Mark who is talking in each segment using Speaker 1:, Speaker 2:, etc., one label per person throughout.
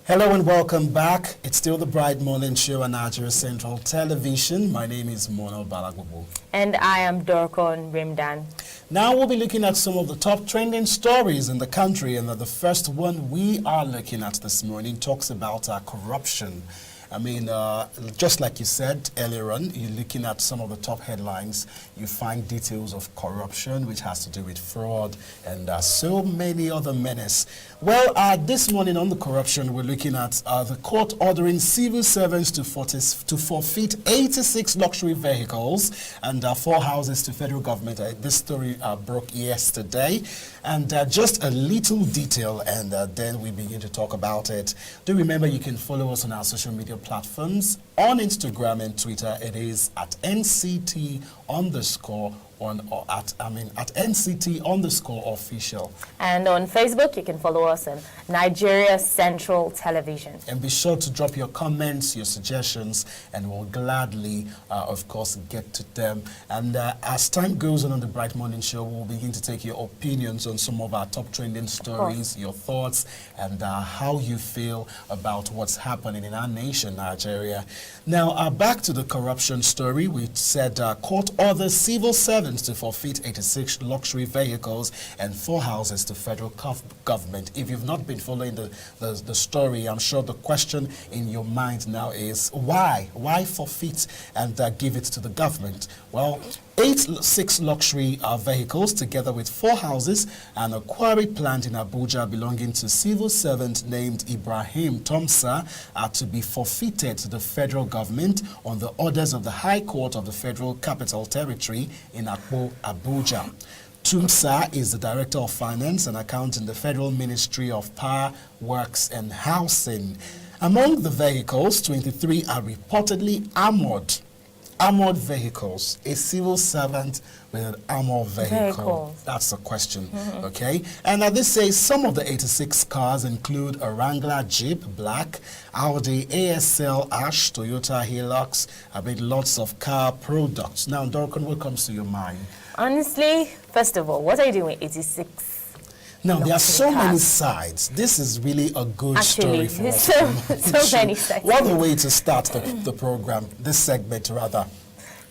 Speaker 1: Hello and welcome back. It's still the Bright Morning Show on Nigeria Central Television. My name is Mono Balagbubu.
Speaker 2: And I am Dorkon Rimdan.
Speaker 1: Now we'll be looking at some of the top trending stories in the country, and the first one we are looking at this morning talks about corruption. I mean, just like you said earlier on, you're looking at some of the top headlines, you find details of corruption, which has to do with fraud, and so many other menace. Well, this morning on the corruption, we're looking at the court ordering civil servants to forfeit 86 luxury vehicles and 4 houses to federal government. This story broke yesterday. And just a little detail, and then we begin to talk about it. Do remember you can follow us on our social media platforms. On Instagram and Twitter, it is at NCT_. At NCT_official.
Speaker 2: And on Facebook, you can follow us on Nigeria Central Television.
Speaker 1: And be sure to drop your comments, your suggestions, and we'll gladly, of course, get to them. And as time goes on the Bright Morning Show, we'll begin to take your opinions on some of our top trending stories, your thoughts, and how you feel about what's happening in our nation, Nigeria. Now, back to the corruption story. We said court orders civil servants to forfeit 86 luxury vehicles and 4 houses to federal government. If you've not been following the story, I'm sure the question in your mind now is why? Why forfeit and give it to the government? Well, 86 luxury vehicles together with 4 houses and a quarry plant in Abuja belonging to civil servant named Ibrahim Tomsa are to be forfeited to the federal government on the orders of the High Court of the Federal Capital Territory in Akpo, Abuja. Tumsa is the Director of Finance and Accounts in the Federal Ministry of Power, Works and Housing. Among the vehicles, 23 are reportedly armored vehicles. A civil servant with an armored vehicle. That's the question, okay? And this says some of the 86 cars include a Wrangler Jeep Black, Audi ASL Ash, Toyota Hilux, lots of car products. Now, Dorkon, what comes to your mind?
Speaker 2: Honestly, first of all, what are you doing with 86?
Speaker 1: Now, there are so many sides. This is really a good story for us.
Speaker 2: So many sides.
Speaker 1: What a way to start the program, this segment rather.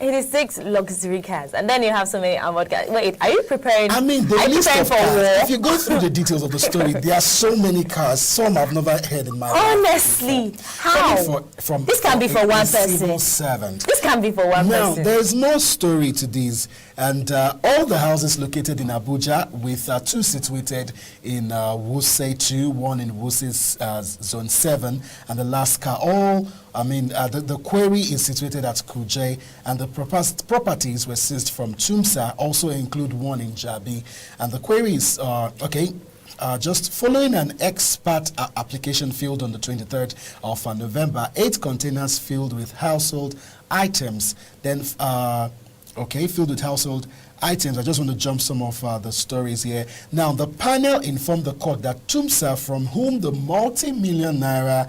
Speaker 2: 86 luxury cars, and then you have so many armored cars. Wait, are you preparing?
Speaker 1: I mean, the list of cars, if you go through the details of the story, there are so many cars. Some I've never heard in my life.
Speaker 2: Honestly, how? This can be for one person.
Speaker 1: Civil servant.
Speaker 2: This can be for one person.
Speaker 1: Now, there is more story to these, and all the houses located in Abuja, with 2 situated in Wuse 2, 1 in Wuse's Zone 7, and the last car, the quarry is situated at Kuje, and the properties were seized from Tumsa, also include 1 in Jabi, and the quarry is, just following an expert application filled on the 23rd of November, 8 containers filled with household items, then, filled with household items. I just want to jump some of the stories here. Now, the panel informed the court that Tumsa, from whom the multi-millionaire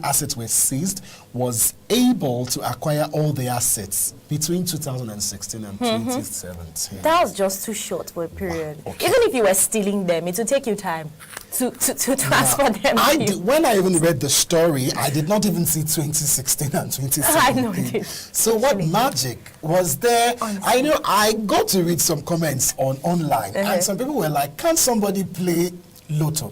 Speaker 1: assets were seized, was able to acquire all the assets between 2016 and 2017.
Speaker 2: That was just too short for a period.
Speaker 1: Okay.
Speaker 2: Even if you were stealing them, it would take you time to transfer them.
Speaker 1: When I even read the story, I did not even see 2016 and 2017.
Speaker 2: I know it did.
Speaker 1: So what magic was there? Honestly. I know I got to read some comments online, and some people were like, "Can't somebody play Lotto?"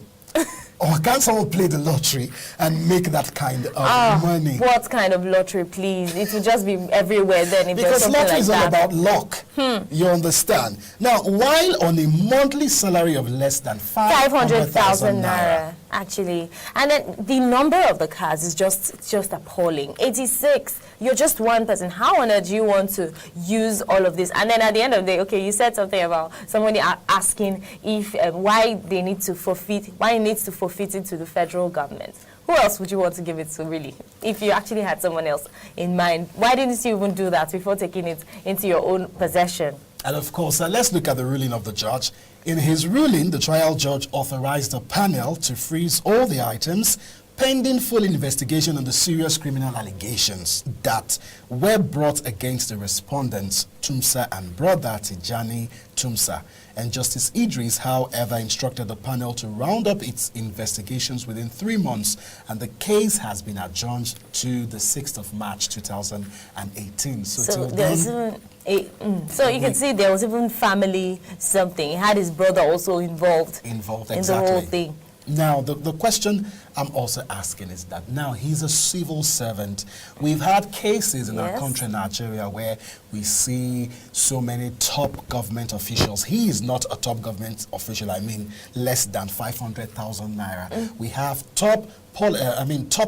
Speaker 1: Or can someone play the lottery and make that kind of money?
Speaker 2: What kind of lottery, please? It will just be everywhere then. If
Speaker 1: because lottery is all about luck. You understand? Now, while on a monthly salary of less than 500,000 naira.
Speaker 2: Actually, and then the number of the cars is just appalling. 86. You're just one person. How on earth do you want to use all of this? And then at the end of the day, okay, you said something about somebody asking if why they need to forfeit, why it needs to forfeit it to the federal government. Who else would you want to give it to, really? If you actually had someone else in mind, why didn't you even do that before taking it into your own possession?
Speaker 1: And of course, let's look at the ruling of the judge. In his ruling, the trial judge authorized a panel to freeze all the items pending full investigation on the serious criminal allegations that were brought against the respondents, Tumsa and brother Tijani Tumsa. And Justice Idris, however, instructed the panel to round up its investigations within 3 months, and the case has been adjourned to the 6th of March 2018.
Speaker 2: So
Speaker 1: till
Speaker 2: there's
Speaker 1: then,
Speaker 2: even so you can see there was even family something. He had his brother also involved in
Speaker 1: exactly.
Speaker 2: the whole thing.
Speaker 1: Now, the question I'm also asking is that now he's a civil servant. We've had cases in our
Speaker 2: Yes.
Speaker 1: country, Nigeria, where we see so many top government officials. He is not a top government official, I mean less than 500,000 naira. We have top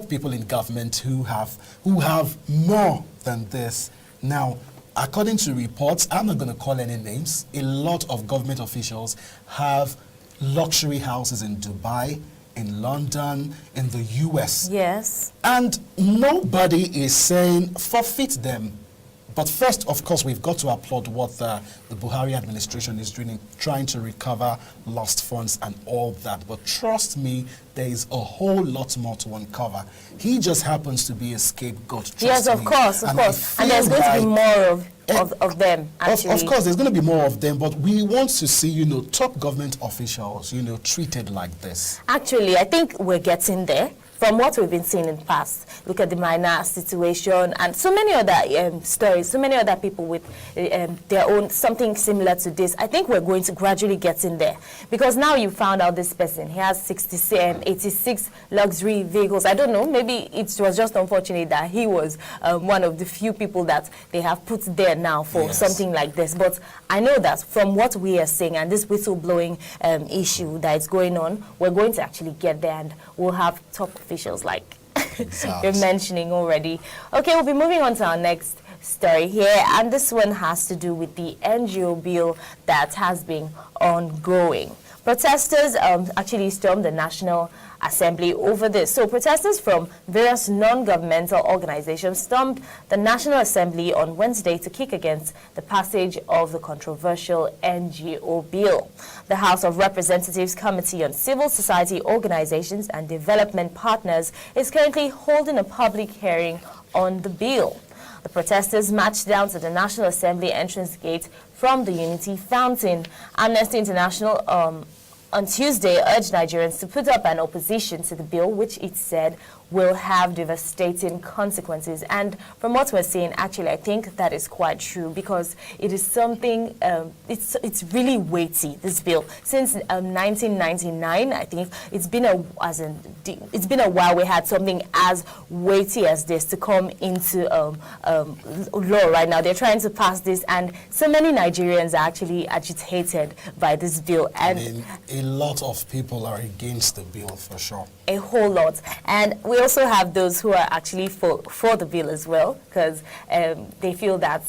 Speaker 1: people in government who have more than this. Now, according to reports, I'm not going to call any names, a lot of government officials have luxury houses in Dubai, in London, in the US.
Speaker 2: Yes.
Speaker 1: And nobody is saying forfeit them. But first, of course, we've got to applaud what the Buhari administration is doing, trying to recover lost funds and all that. But trust me, there is a whole lot more to uncover. He just happens to be a scapegoat.
Speaker 2: Yes, of course, of course. And there's going to be more of them, actually.
Speaker 1: Of course, there's going to be more of them, but we want to see, top government officials, treated like this.
Speaker 2: Actually, I think we're getting there. From what we've been seeing in the past, look at the minor situation and so many other stories, so many other people with their own something similar to this. I think we're going to gradually get in there because now you found out this person. He has 86 luxury vehicles. I don't know, maybe it was just unfortunate that he was one of the few people that they have put there now for something like this. But I know that from what we are seeing and this whistleblowing issue that is going on, we're going to actually get there and we'll have top officials like you're mentioning already. Okay, we'll be moving on to our next story here, and this one has to do with the NGO bill that has been ongoing. Protesters actually stormed the National Assembly over this. So protesters from various non-governmental organizations stormed the National Assembly on Wednesday to kick against the passage of the controversial NGO bill. The House of Representatives Committee on Civil Society Organizations and Development Partners is currently holding a public hearing on the bill. The protesters marched down to the National Assembly entrance gate from the Unity Fountain. Amnesty International on Tuesday urged Nigerians to put up an opposition to the bill, which it said will have devastating consequences. And from what we're seeing, actually, I think that is quite true because it is something, it's really weighty, this bill. Since 1999, I think it's been a while we had something as weighty as this to come into law right now. They're trying to pass this, and so many Nigerians are actually agitated by this bill. And
Speaker 1: I mean, a lot of people are against the bill for sure.
Speaker 2: A whole lot. And we also have those who are actually for the bill as well, because they feel that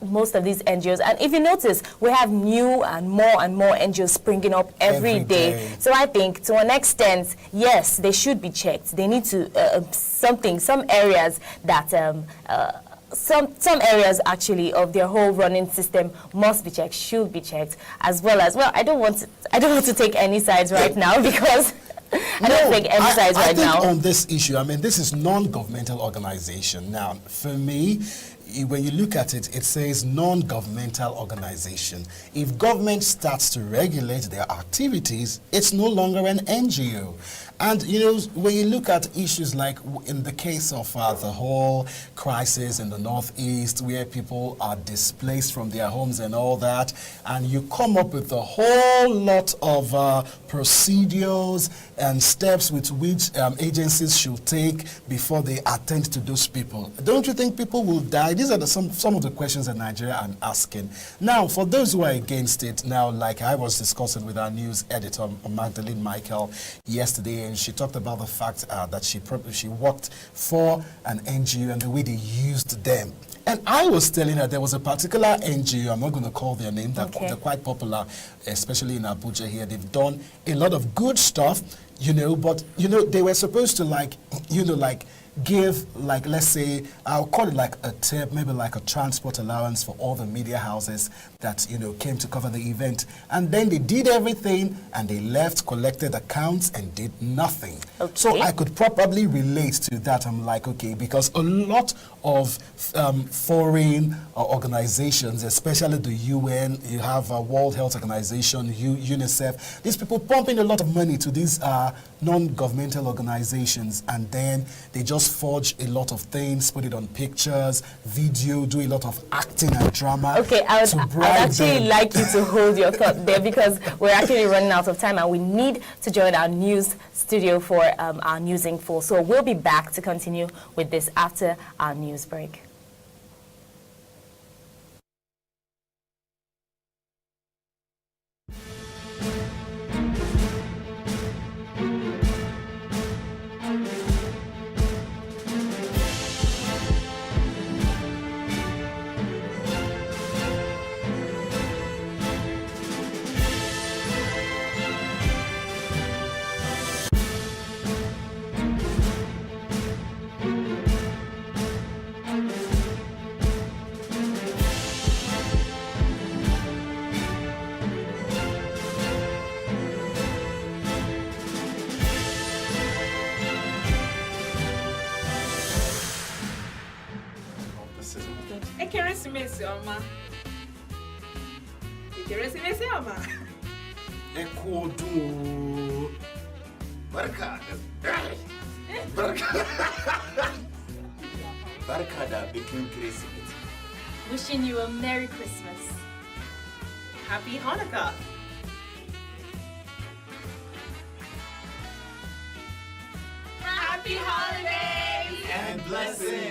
Speaker 2: most of these NGOs, and if you notice, we have new and more NGOs springing up every day. So I think to an extent, yes, they should be checked. They need to, some areas that, some areas actually of their whole running system must be checked, should be checked, as well as, well, I don't want to take any sides right now because I don't think any sides right now.
Speaker 1: I think on this issue, I mean, this is non-governmental organization. Now, for me, when you look at it, it says non-governmental organization. If government starts to regulate their activities, it's no longer an NGO. And, when you look at issues like in the case of the whole crisis in the Northeast, where people are displaced from their homes and all that, and you come up with a whole lot of procedures and steps with which agencies should take before they attend to those people. Don't you think people will die? These are some of the questions that Nigeria are asking. Now, for those who are against it, now, like I was discussing with our news editor, Magdalene Michael, yesterday, and she talked about the fact that she worked for an NGO and the way they used them. And I was telling her there was a particular NGO, I'm not going to call their name, they're quite popular, especially in Abuja here. They've done a lot of good stuff, but, they were supposed to give, like, let's say, I'll call it like a tip, maybe like a transport allowance for all the media houses that, came to cover the event. And then they did everything and they left, collected accounts and did nothing.
Speaker 2: Okay.
Speaker 1: So I could probably relate to that. I'm like, okay, because a lot of foreign organizations, especially the UN, you have World Health Organization, UNICEF, these people pumping a lot of money to these non-governmental organizations, and then they just forge a lot of things, put it on pictures, video, do a lot of acting and drama.
Speaker 2: Okay, I'd actually
Speaker 1: them.
Speaker 2: like you to hold your thought there, because we're actually running out of time and we need to join our news studio for our News Info. So we'll be back to continue with this after our news break.
Speaker 3: Ekeresimesi ọma. Ekeresimesi ọma.
Speaker 4: Ekodu. Barka da. Barka da bikin Kirsimeti.
Speaker 5: Wishing you a Merry Christmas.
Speaker 3: Happy Hanukkah.
Speaker 5: Happy holidays!
Speaker 4: And blessings.